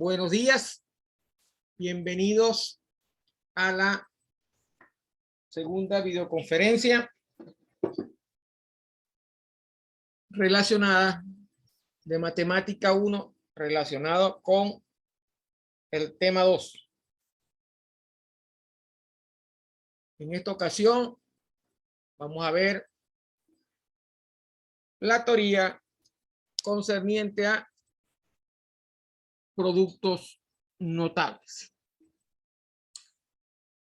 Buenos días, bienvenidos a la segunda videoconferencia relacionada de matemática 1 relacionado con el tema 2. En esta ocasión vamos a ver la teoría concerniente a productos notables.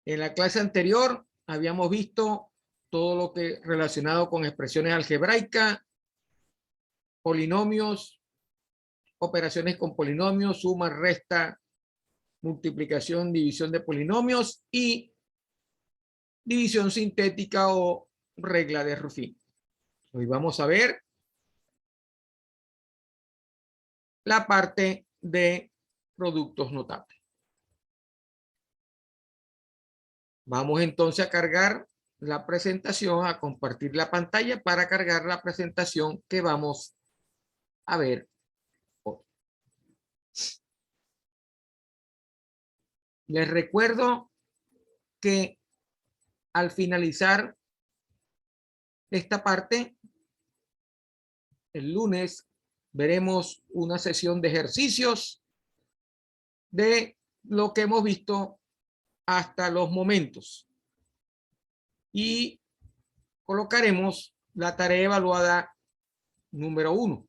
En la clase anterior habíamos visto todo lo que relacionado con expresiones algebraicas, polinomios, operaciones con polinomios, suma, resta, multiplicación, división de polinomios y división sintética o regla de Ruffin. Hoy vamos a ver la parte de productos notables. Vamos entonces a cargar la presentación, a compartir la pantalla para cargar la presentación que vamos a ver hoy. Les recuerdo que al finalizar esta parte, el lunes veremos una sesión de ejercicios de lo que hemos visto hasta los momentos y colocaremos la tarea evaluada número 1,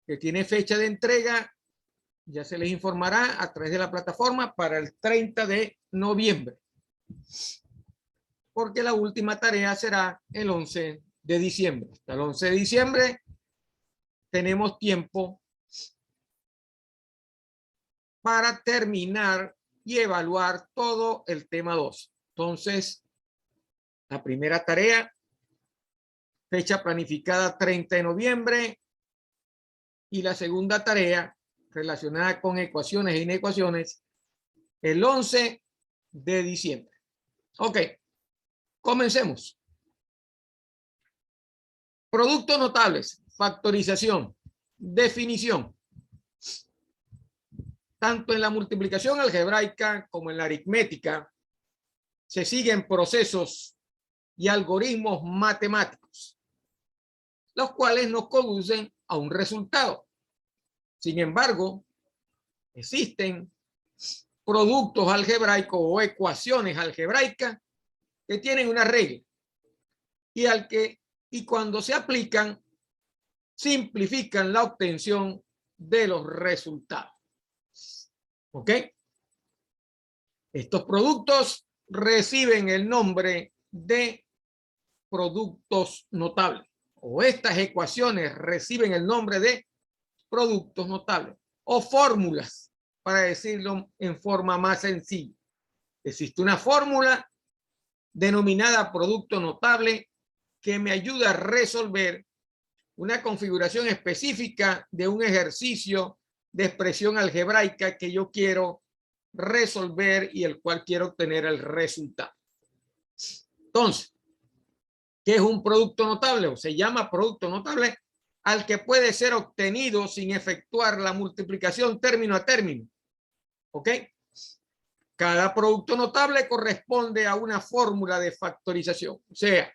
que tiene fecha de entrega, ya se les informará a través de la plataforma para el 30 de noviembre, porque la última tarea será el 11 de diciembre. Hasta el 11 de diciembre tenemos tiempo para terminar y evaluar todo el tema 2. Entonces, la primera tarea, fecha planificada 30 de noviembre, y la segunda tarea relacionada con ecuaciones e inecuaciones, el 11 de diciembre. Ok, comencemos. Productos notables, factorización, definición. Tanto en la multiplicación algebraica como en la aritmética se siguen procesos y algoritmos matemáticos, los cuales nos conducen a un resultado. Sin embargo, existen productos algebraicos o ecuaciones algebraicas que tienen una regla y cuando se aplican simplifican la obtención de los resultados. ¿Ok? Estos productos reciben el nombre de productos notables, o estas ecuaciones reciben el nombre de productos notables o fórmulas, para decirlo en forma más sencilla. Existe una fórmula denominada producto notable que me ayuda a resolver una configuración específica de un ejercicio de expresión algebraica que yo quiero resolver y el cual quiero obtener el resultado. Entonces, ¿qué es un producto notable? O se llama producto notable al que puede ser obtenido sin efectuar la multiplicación término a término. ¿Ok? Cada producto notable corresponde a una fórmula de factorización. O sea,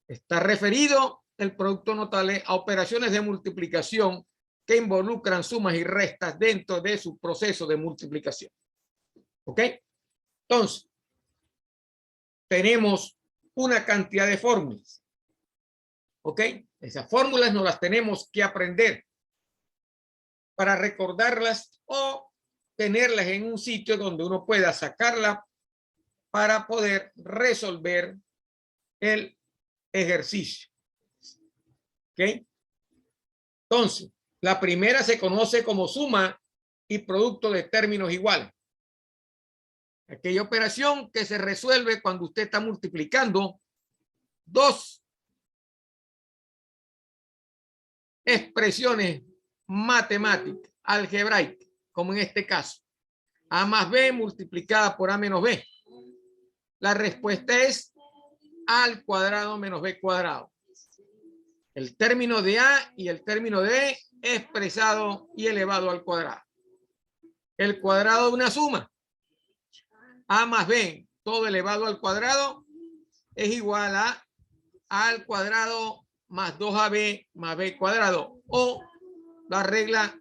está referido el producto notable a operaciones de multiplicación que involucran sumas y restas dentro de su proceso de multiplicación. ¿Ok? Entonces, tenemos una cantidad de fórmulas. ¿Ok? Esas fórmulas no las tenemos que aprender para recordarlas o tenerlas en un sitio donde uno pueda sacarla para poder resolver el ejercicio. ¿Ok? Entonces, la primera se conoce como suma y producto de términos iguales. Aquella operación que se resuelve cuando usted está multiplicando dos expresiones matemáticas, algebraicas, como en este caso. A más B multiplicada por A menos B. La respuesta es A al cuadrado menos B cuadrado. El término de A y el término de B expresado y elevado al cuadrado. El cuadrado de una suma, a más b, todo elevado al cuadrado, es igual a al cuadrado más 2ab más b cuadrado, o la regla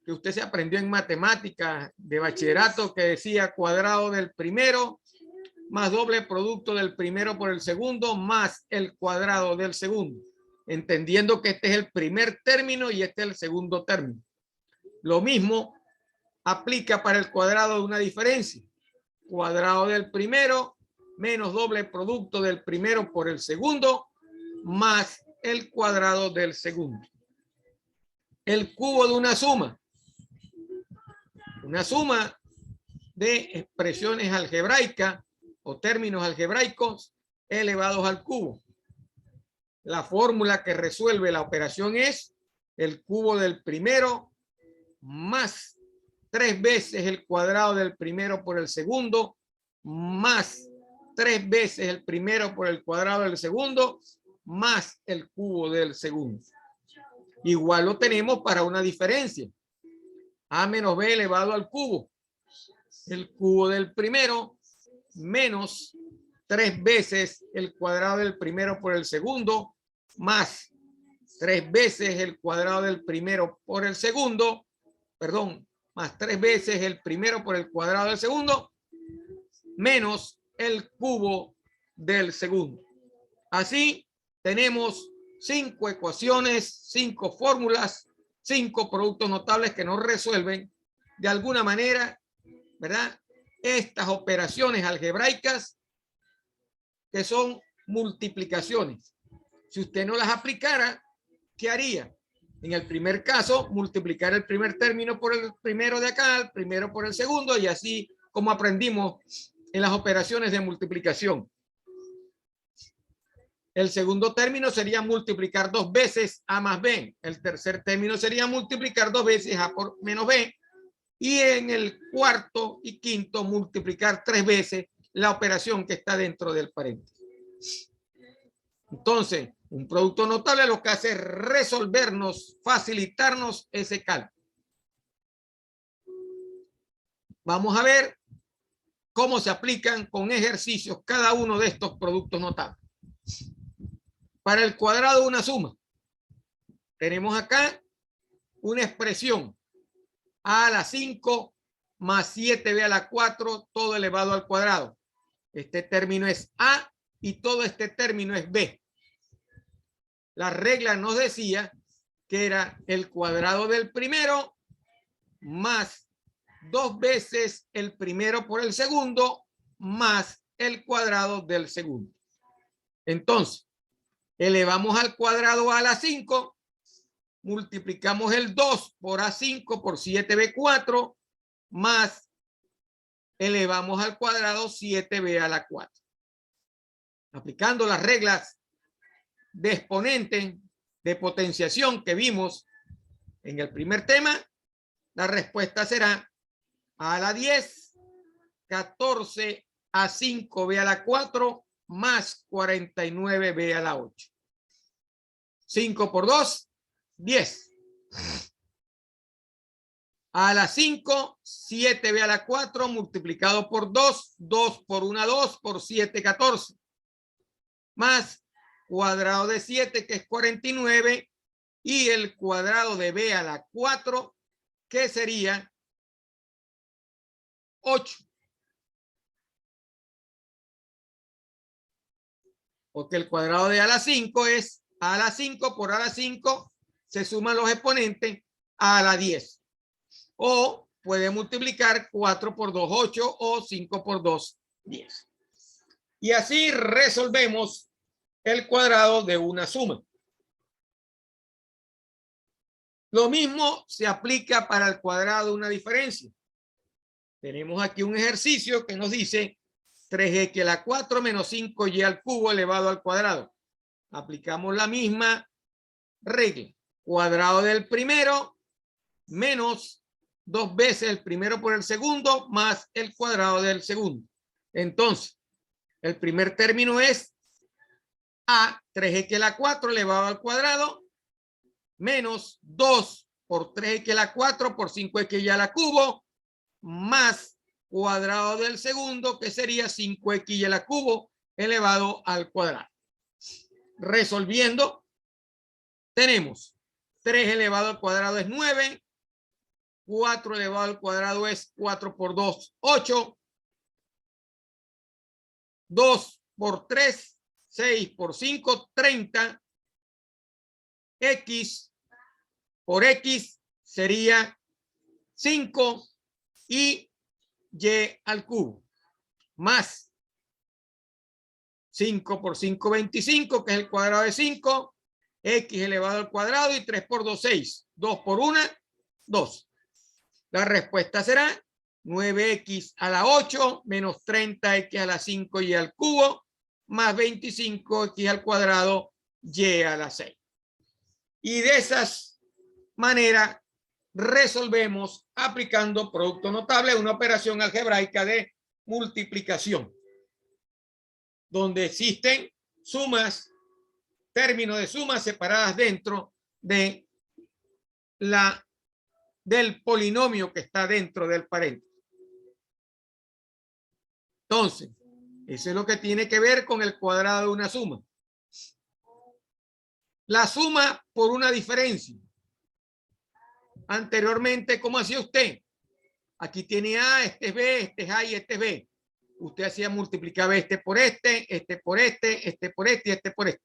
que usted se aprendió en matemáticas de bachillerato que decía cuadrado del primero más doble producto del primero por el segundo más el cuadrado del segundo, entendiendo que este es el primer término y este es el segundo término. Lo mismo aplica para el cuadrado de una diferencia. Cuadrado del primero menos doble producto del primero por el segundo más el cuadrado del segundo. El cubo de una suma. Una suma de expresiones algebraicas o términos algebraicos elevados al cubo. La fórmula que resuelve la operación es el cubo del primero más 3 veces el cuadrado del primero por el segundo más 3 veces el primero por el cuadrado del segundo más el cubo del segundo. Igual lo tenemos para una diferencia. A menos b elevado al cubo. El cubo del primero menos 3 veces el cuadrado del primero por el segundo más 3 veces el cuadrado del primero por el segundo, perdón, más 3 veces el primero por el cuadrado del segundo menos el cubo del segundo. Así tenemos 5 ecuaciones, 5 fórmulas, 5 productos notables que nos resuelven de alguna manera, ¿verdad? Estas operaciones algebraicas que son multiplicaciones. Si usted no las aplicara, ¿qué haría? En el primer caso, multiplicar el primer término por el primero de acá, el primero por el segundo, y así como aprendimos en las operaciones de multiplicación. El segundo término sería multiplicar 2 veces a más b. El tercer término sería multiplicar 2 veces a por menos b. Y en el cuarto y quinto multiplicar 3 veces la operación que está dentro del paréntesis. Entonces, un producto notable lo que hace es resolvernos, facilitarnos ese cálculo. Vamos a ver cómo se aplican con ejercicios cada uno de estos productos notables. Para el cuadrado de una suma, tenemos acá una expresión a la 5 más 7b a la 4, todo elevado al cuadrado. Este término es a y todo este término es b. La regla nos decía que era el cuadrado del primero más 2 veces el primero por el segundo más el cuadrado del segundo. Entonces, elevamos al cuadrado a la 5, multiplicamos el 2 por A5 por 7B4 más elevamos al cuadrado 7B a la 4. Aplicando las reglas de exponente, de potenciación que vimos en el primer tema, la respuesta será a la 10, 14 a 5B a la 4 más 49B a la 8. 5 por 2, 10. A la 5, 7B a la 4 multiplicado por 2, 2 por 1, 2 por 7, 14. Más cuadrado de 7, que es 49, y el cuadrado de B a la 4, que sería 8. Porque el cuadrado de a la 5 es a la 5 por a la 5, se suman los exponentes a la 10. O puede multiplicar 4 por 2, 8 o 5 por 2, 10. Y así resolvemos el cuadrado de una suma. Lo mismo se aplica para el cuadrado de una diferencia. Tenemos aquí un ejercicio que nos dice 3x a la 4 menos 5y al cubo elevado al cuadrado. Aplicamos la misma regla. Cuadrado del primero menos 2 veces el primero por el segundo más el cuadrado del segundo. Entonces, el primer término es a 3x a la 4 elevado al cuadrado menos 2 por 3x a la 4 por 5x a la cubo más cuadrado del segundo, que sería 5x a la cubo elevado al cuadrado. Resolviendo, tenemos 3 elevado al cuadrado es 9, 4 elevado al cuadrado es 4 por 2, 8, 2 por 3, 6 por 5, 30, x por x sería 5 y y al cubo, más 5 por 5, 25, que es el cuadrado de 5, x elevado al cuadrado, y 3 por 2, 6, 2 por 1, 2. La respuesta será 9x a la 8 menos 30x a la 5 y al cubo más 25x al cuadrado y a la 6. Y de esas maneras resolvemos aplicando producto notable, una operación algebraica de multiplicación, donde existen sumas, términos de sumas separadas dentro de del polinomio que está dentro del paréntesis. Entonces, eso es lo que tiene que ver con el cuadrado de una suma. La suma por una diferencia. Anteriormente, ¿cómo hacía usted? Aquí tiene A, este es B, este es A y este es B. Usted hacía, multiplicaba este por este, este por este, este por este y este por este.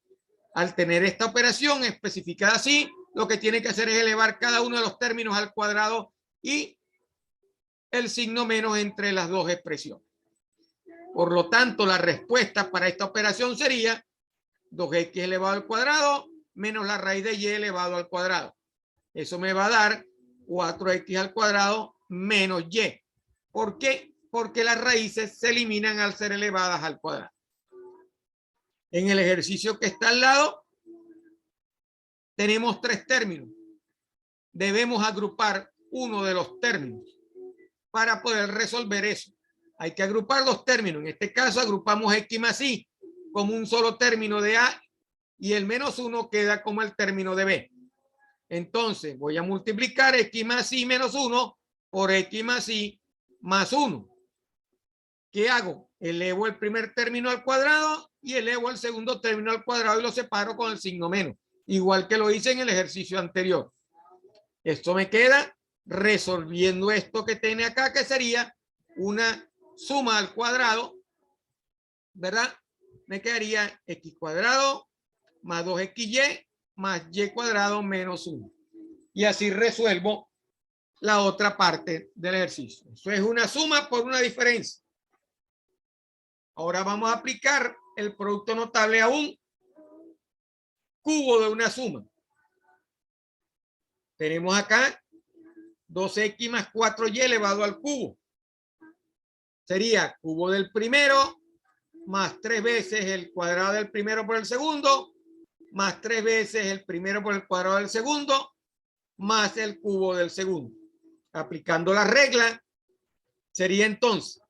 Al tener esta operación especificada así, lo que tiene que hacer es elevar cada uno de los términos al cuadrado y el signo menos entre las dos expresiones. Por lo tanto, la respuesta para esta operación sería 2x elevado al cuadrado menos la raíz de y elevado al cuadrado. Eso me va a dar 4x al cuadrado menos y. ¿Por qué? Porque las raíces se eliminan al ser elevadas al cuadrado. En el ejercicio que está al lado, tenemos 3 términos. Debemos agrupar uno de los términos para poder resolver eso. Hay que agrupar los términos. En este caso, agrupamos x más y como un solo término de A y el menos 1 queda como el término de B. Entonces, voy a multiplicar x más y menos 1 por x más y más 1. ¿Qué hago? Elevo el primer término al cuadrado y elevo el segundo término al cuadrado y lo separo con el signo menos, igual que lo hice en el ejercicio anterior. Esto me queda resolviendo esto que tiene acá, que sería una suma al cuadrado, ¿verdad? Me quedaría x cuadrado más 2xy más y cuadrado menos 1. Y así resuelvo la otra parte del ejercicio. Eso es una suma por una diferencia. Ahora vamos a aplicar el producto notable a un cubo de una suma. Tenemos acá 2x más 4y elevado al cubo. Sería cubo del primero más 3 veces el cuadrado del primero por el segundo, más 3 veces el primero por el cuadrado del segundo, más el cubo del segundo. Aplicando la regla, sería entonces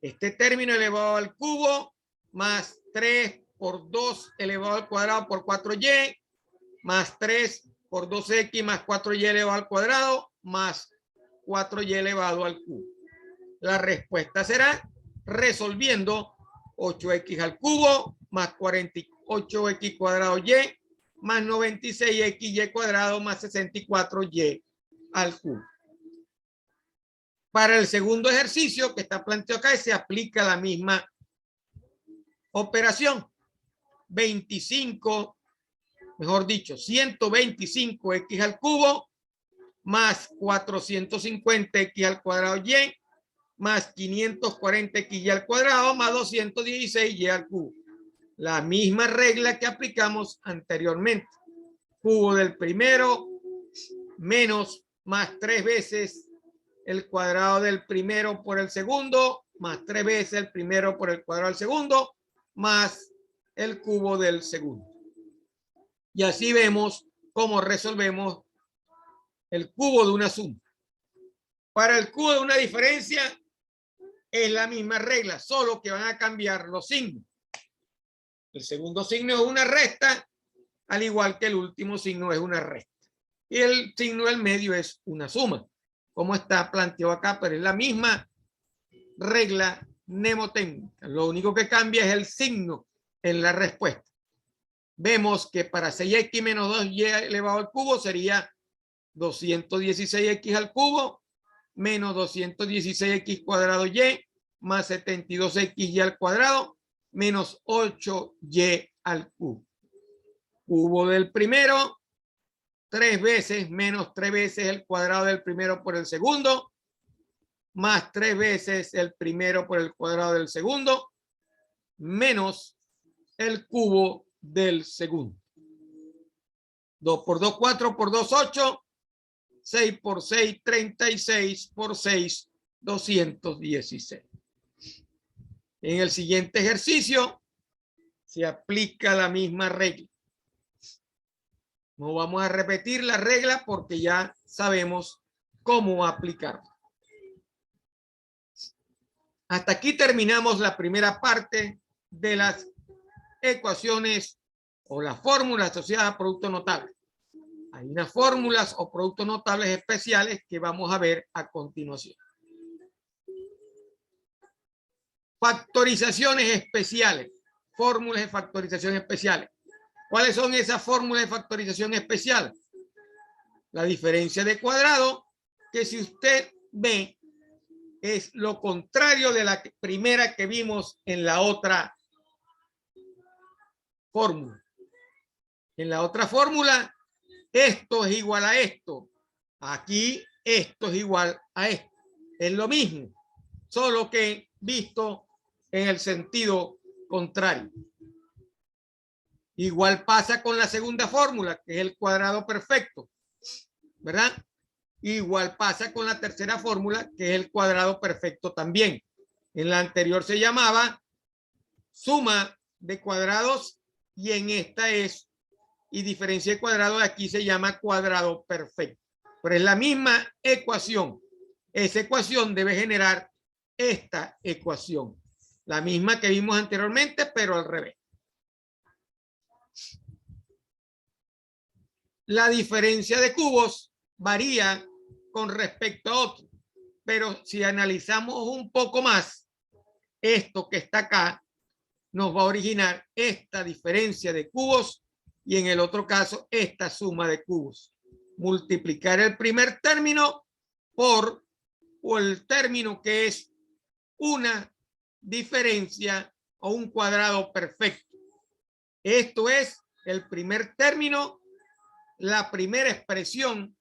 este término elevado al cubo más 3 por 2 elevado al cuadrado por 4y, más 3 por 2x más 4y elevado al cuadrado, más 4y elevado al cubo. La respuesta será, resolviendo, 8x al cubo más 48x cuadrado y más 96xy cuadrado más 64y al cubo. Para el segundo ejercicio que está planteado acá, se aplica la misma operación. 125x al cubo más 450x al cuadrado y más 540x al cuadrado más 216y al cubo. La misma regla que aplicamos anteriormente. Cubo del primero menos más 3 veces el cuadrado del primero por el segundo, más 3 veces el primero por el cuadrado del segundo, más el cubo del segundo. Y así vemos cómo resolvemos el cubo de una suma. Para el cubo de una diferencia es la misma regla, solo que van a cambiar los signos. El segundo signo es una resta al igual que el último signo es una resta. Y el signo del medio es una suma, como está planteado acá, pero es la misma regla mnemotécnica. Lo único que cambia es el signo en la respuesta. Vemos que para 6x menos 2y elevado al cubo sería 216x al cubo menos 216x cuadrado y más 72xy al cuadrado menos 8y al cubo. Cubo del primero, 3 veces menos 3 veces el cuadrado del primero por el segundo, más 3 veces el primero por el cuadrado del segundo, menos el cubo del segundo. 2 por 2, 4 por 2, 8. 6 por 6, 36 por 6, 216. En el siguiente ejercicio se aplica la misma regla. No vamos a repetir la regla porque ya sabemos cómo aplicarla. Hasta aquí terminamos la primera parte de las ecuaciones o las fórmulas asociadas a productos notables. Hay unas fórmulas o productos notables especiales que vamos a ver a continuación. Factorizaciones especiales. Fórmulas de factorización especiales. ¿Cuáles son esas fórmulas de factorización especial? La diferencia de cuadrado, que si usted ve, es lo contrario de la primera que vimos en la otra fórmula. En la otra fórmula, esto es igual a esto. Aquí, esto es igual a esto. Es lo mismo, solo que visto en el sentido contrario. Igual pasa con la segunda fórmula, que es el cuadrado perfecto, ¿verdad? Igual pasa con la tercera fórmula, que es el cuadrado perfecto también. En la anterior se llamaba suma de cuadrados y en esta es, y diferencia de cuadrado de aquí se llama cuadrado perfecto. Pero es la misma ecuación. Esa ecuación debe generar esta ecuación. La misma que vimos anteriormente, pero al revés. La diferencia de cubos varía con respecto a otro. Pero si analizamos un poco más, esto que está acá nos va a originar esta diferencia de cubos y en el otro caso esta suma de cubos. Multiplicar el primer término por el término que es una diferencia o un cuadrado perfecto. Esto es el primer término, la primera expresión,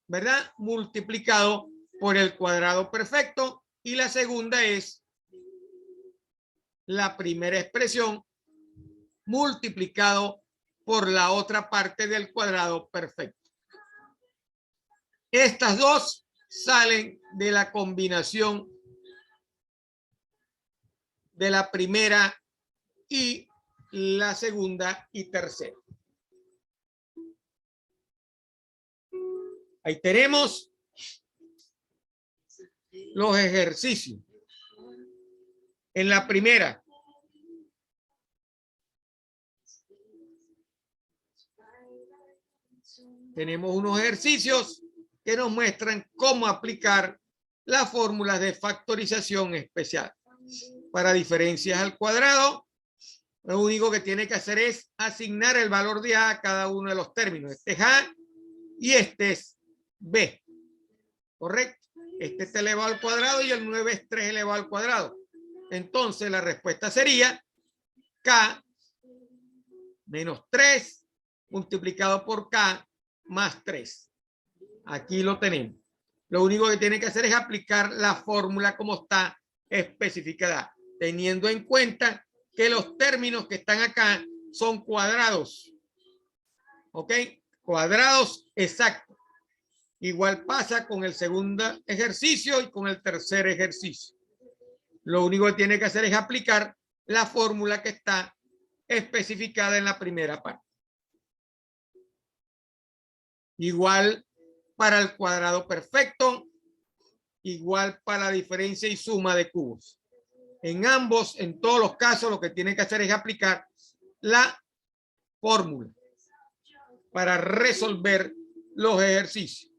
¿verdad? Multiplicado por el cuadrado perfecto y la segunda es la primera expresión multiplicado por la otra parte del cuadrado perfecto. Estas dos salen de la combinación de la primera y la segunda y tercera. Ahí tenemos los ejercicios. En la primera, tenemos unos ejercicios que nos muestran cómo aplicar las fórmulas de factorización especial. Para diferencias al cuadrado, lo único que tiene que hacer es asignar el valor de A a cada uno de los términos. Este es A y este es B. ¿Correcto? Este es elevado al cuadrado y el 9 es 3 elevado al cuadrado. Entonces la respuesta sería K menos 3 multiplicado por K más 3. Aquí lo tenemos. Lo único que tiene que hacer es aplicar la fórmula como está especificada, teniendo en cuenta que los términos que están acá son cuadrados. ¿Ok? Cuadrados exactos. Igual pasa con el segundo ejercicio y con el tercer ejercicio. Lo único que tiene que hacer es aplicar la fórmula que está especificada en la primera parte. Igual para el cuadrado perfecto, igual para la diferencia y suma de cubos. En ambos, en todos los casos, lo que tiene que hacer es aplicar la fórmula. para resolver los ejercicios.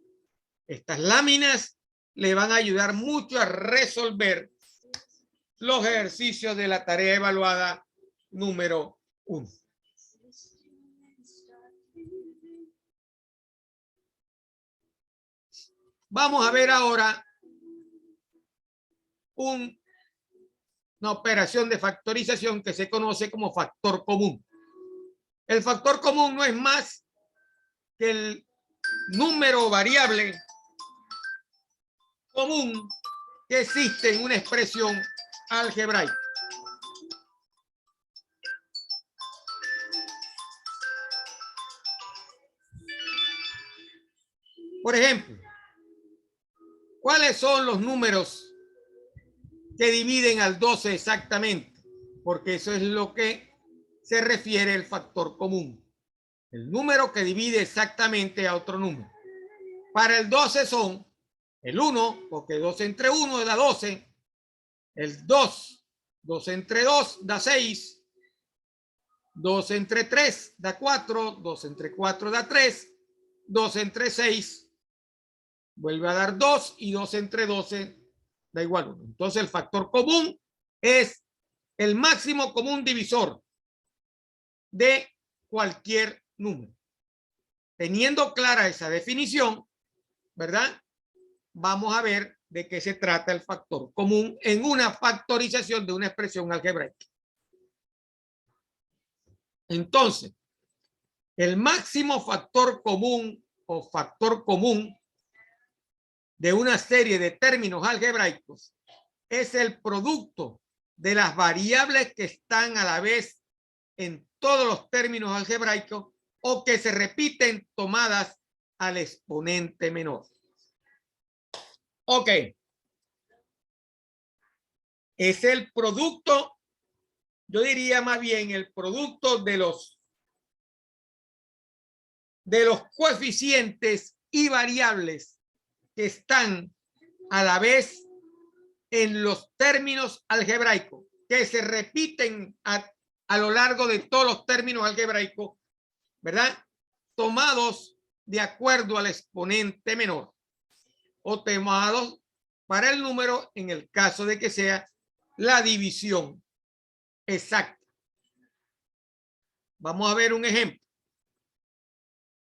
Estas láminas le van a ayudar mucho a resolver los ejercicios de la tarea evaluada número 1. Vamos a ver ahora una operación de factorización que se conoce como factor común. El factor común no es más que el número variable común que existe en una expresión algebraica. Por ejemplo, ¿cuáles son los números que dividen al 12 exactamente? Porque eso es lo que se refiere el factor común. El número que divide exactamente a otro número. Para el 12 son el 1, porque 2 entre 1 da 12. El 2, 2 entre 2 da 6. 2 entre 3 da 4. 2 entre 4 da 3. 2 entre 6 vuelve a dar 2 y 2 entre 12 da igual 1. Entonces el factor común es el máximo común divisor de cualquier número. Teniendo clara esa definición, ¿verdad? Vamos a ver de qué se trata el factor común en una factorización de una expresión algebraica. Entonces, el máximo factor común o factor común de una serie de términos algebraicos es el producto de las variables que están a la vez en todos los términos algebraicos o que se repiten tomadas al exponente menor. Ok. Es el producto, yo diría más bien el producto de los coeficientes y variables que están a la vez en los términos algebraicos, que se repiten a lo largo de todos los términos algebraicos, ¿verdad? Tomados de acuerdo al exponente menor o tomados para el número en el caso de que sea la división exacta. Vamos a ver un ejemplo.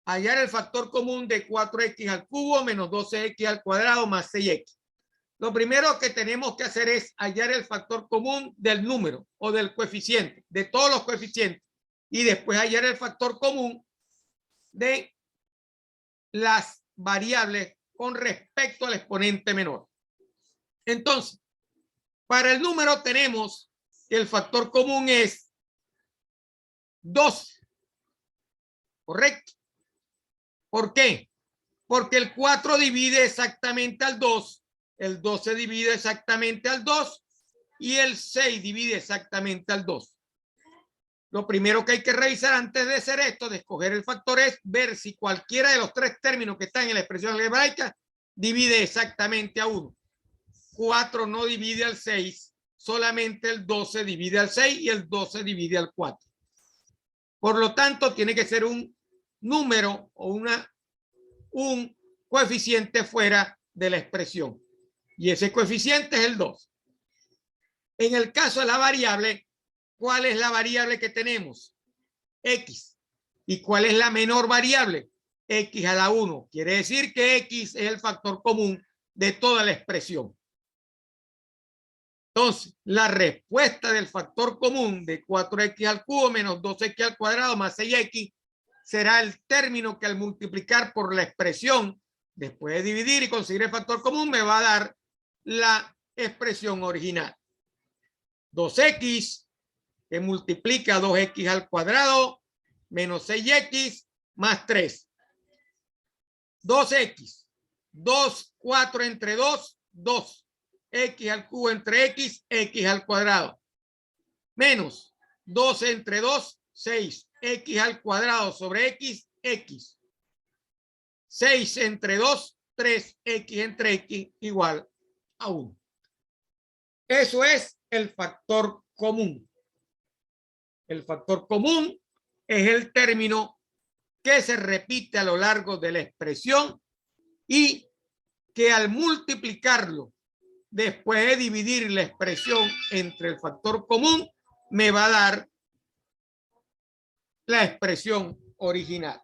Hallar el factor común de 4x al cubo menos 12x al cuadrado más 6x. Lo primero que tenemos que hacer es hallar el factor común del número o del coeficiente, de todos los coeficientes, y después hallar el factor común de las variables con respecto al exponente menor. Entonces, para el número tenemos que el factor común es 2. ¿Correcto? ¿Por qué? Porque el 4 divide exactamente al 2, el 12 divide exactamente al 2 y el 6 divide exactamente al 2. Lo primero que hay que revisar antes de hacer esto, de escoger el factor, es ver si cualquiera de los tres términos que están en la expresión algebraica divide exactamente a 1. 4 no divide al 6, solamente el 12 divide al 6 y el 12 divide al 4. Por lo tanto, tiene que ser un número o un coeficiente fuera de la expresión. Y ese coeficiente es el 2. En el caso de la variable, ¿cuál es la variable que tenemos? X. ¿Y cuál es la menor variable? X a la 1. Quiere decir que X es el factor común de toda la expresión. Entonces, la respuesta del factor común de 4x al cubo menos 2x al cuadrado más 6x será el término que al multiplicar por la expresión, después de dividir y conseguir el factor común, me va a dar la expresión original. 2x que multiplica 2x al cuadrado menos 6x más 3. 2x. 2, 4 entre 2, 2. X al cubo entre x, x al cuadrado. Menos 12 entre 2, 6. X al cuadrado sobre x, x. 6 entre 2, 3. X entre x igual a 1. Eso es el factor común. El factor común es el término que se repite a lo largo de la expresión y que al multiplicarlo, después de dividir la expresión entre el factor común, me va a dar la expresión original.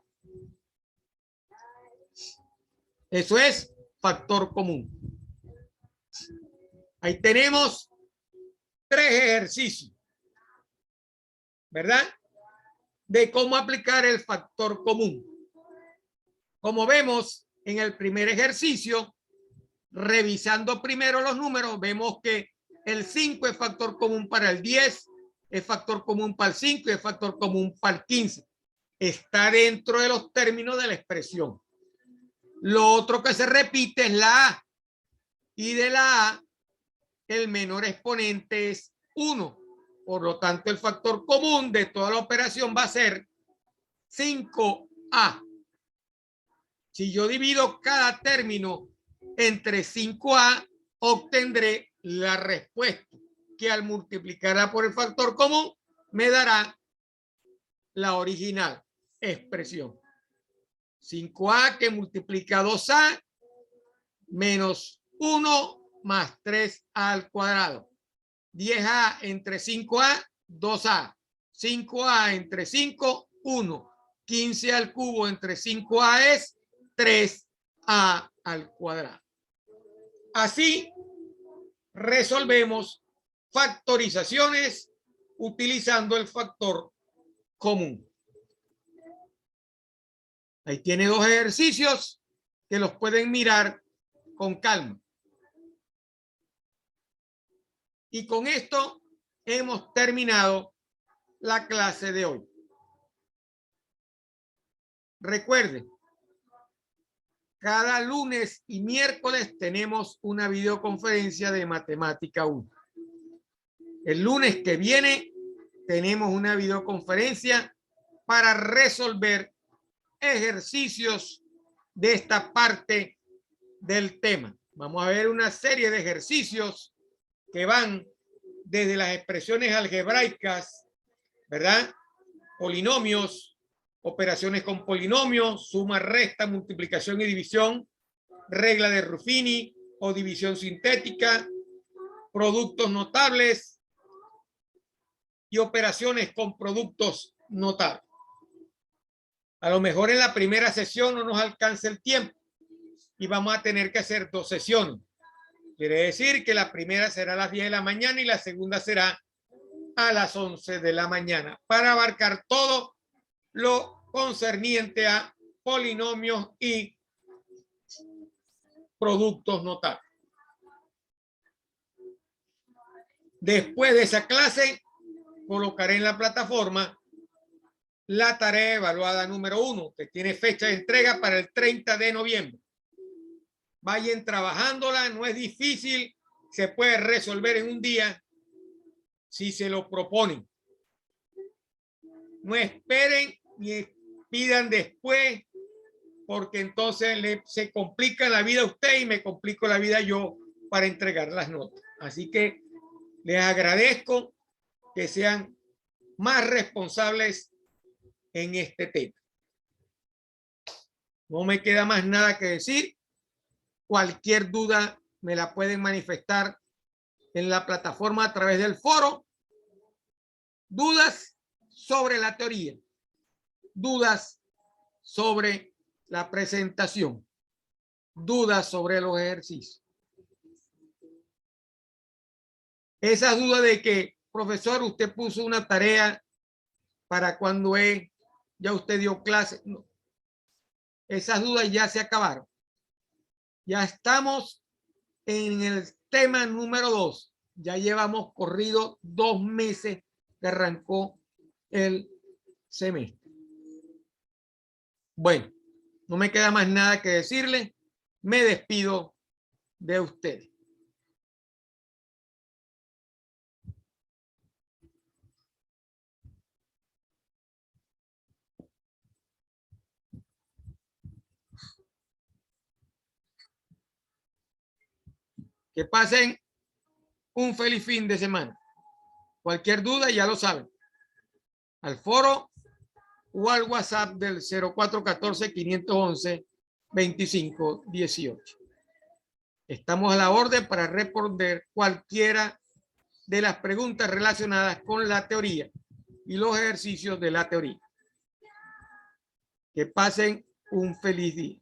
Eso es factor común. Ahí tenemos 3 ejercicios, ¿verdad? De cómo aplicar el factor común. Como vemos en el primer ejercicio, revisando primero los números, vemos que el 5 es factor común para el 10, es factor común para el 5 y es factor común para el 15. Está dentro de los términos de la expresión. Lo otro que se repite es la A. Y de la A, el menor exponente es 1. Por lo tanto, el factor común de toda la operación va a ser 5A. Si yo divido cada término entre 5A, obtendré la respuesta que al multiplicarla por el factor común me dará la original expresión. 5A que multiplica 2A menos 1 más 3A al cuadrado. 10A entre 5A, 2A. 5A entre 5, 1. 15 al cubo entre 5A es 3A al cuadrado. Así resolvemos factorizaciones utilizando el factor común. Ahí tiene 2 ejercicios que los pueden mirar con calma. Y con esto hemos terminado la clase de hoy. Recuerden, cada lunes y miércoles tenemos una videoconferencia de Matemática 1. El lunes que viene tenemos una videoconferencia para resolver ejercicios de esta parte del tema. Vamos a ver una serie de ejercicios que van desde las expresiones algebraicas, ¿verdad? Polinomios, operaciones con polinomios, suma, resta, multiplicación y división, regla de Ruffini o división sintética, productos notables y operaciones con productos notables. A lo mejor en la primera sesión no nos alcanza el tiempo y vamos a tener que hacer 2 sesiones. Quiere decir que la primera será a las 10 de la mañana y la segunda será a las 11 de la mañana para abarcar todo lo concerniente a polinomios y productos notables. Después de esa clase, colocaré en la plataforma la tarea evaluada número 1, que tiene fecha de entrega para el 30 de noviembre. Vayan trabajándola, no es difícil, se puede resolver en un día si se lo proponen. No esperen ni pidan después, porque entonces se complica la vida a usted y me complico la vida yo para entregar las notas. Así que les agradezco que sean más responsables en este tema. No me queda más nada que decir. Cualquier duda me la pueden manifestar en la plataforma a través del foro. Dudas sobre la teoría, dudas sobre la presentación, dudas sobre los ejercicios. Esa duda de que, profesor, usted puso una tarea para cuando ya usted dio clase. No. Esas dudas ya se acabaron. Ya estamos en el tema número 2. Ya llevamos corrido 2 meses que arrancó el semestre. Bueno, no me queda más nada que decirle. Me despido de ustedes. Que pasen un feliz fin de semana. Cualquier duda ya lo saben. Al foro o al WhatsApp del 0414-511-2518. Estamos a la orden para responder cualquiera de las preguntas relacionadas con la teoría y los ejercicios de la teoría. Que pasen un feliz día.